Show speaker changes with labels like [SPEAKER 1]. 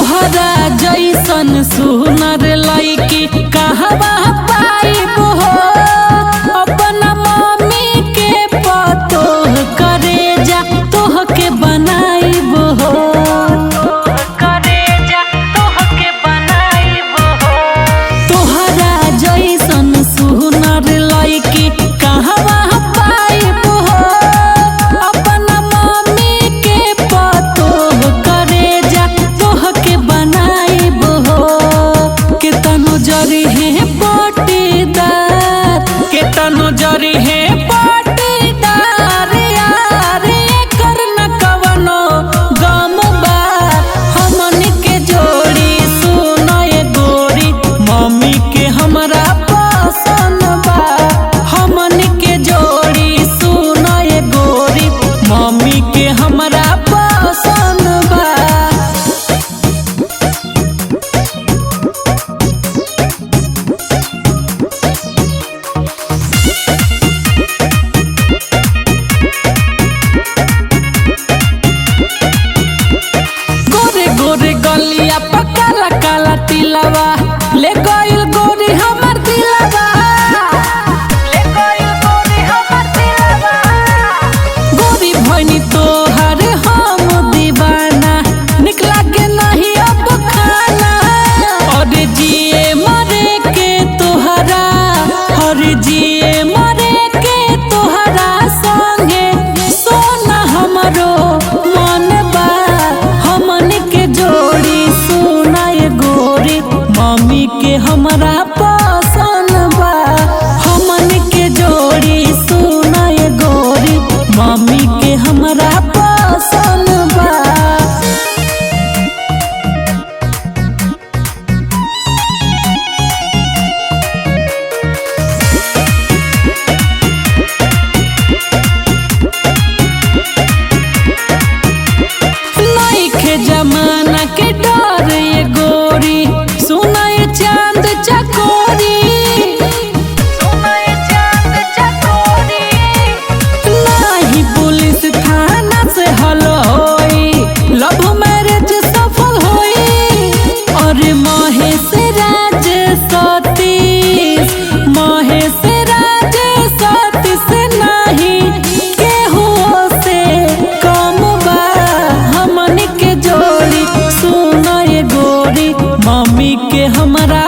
[SPEAKER 1] तोहरा जैसन सुनर लईकी कहवा पाइब हो। अपना मम्मी के पतोह करे जा तोह के बनाइब हो। तोहरा जैसन सुनर लईकी कहवा पाइब हो। अपना मम्मी के पतोह करे जा तोह के बनाइब हो। केतनो जरी है पटीदार, केतनो जरी है पटीदार यार एकर न कवनो गम बा। हमन के जोड़ी सुनए गोरी मम्मी के हमरा पसंद बा। हमन के जोड़ी सुनए गोरी मम्मी के हमरा पसंद बा। गोरे गलिया पकाला काला तिलवा ले गइल गोरी हमर दिलवा। गोरी भइनी तोहर हम दीवाना निक लागे नहीं अब खाना। और जिए मरे के तोहरा, हर जिए मरे के तोहरा संगे सोना हमरो मन बा। हमन के जोड़ी सुनाए गोरी मम्मी के हमरा पसंद बा। हमन के जोड़ी सुनाए गोरी मम्मी के हमरा पसंद बा। नइखे जमाना के डर ये गोरी सुनाए चांद चकोरी। नाही पुलिस थाना से हल होई लव मैरिज सफल होई। और महेश राज सतीश, महेश राज सतीश नाही केहू से कम बा। हमन के जोड़ी सुनए गोरी मम्मी के हमरा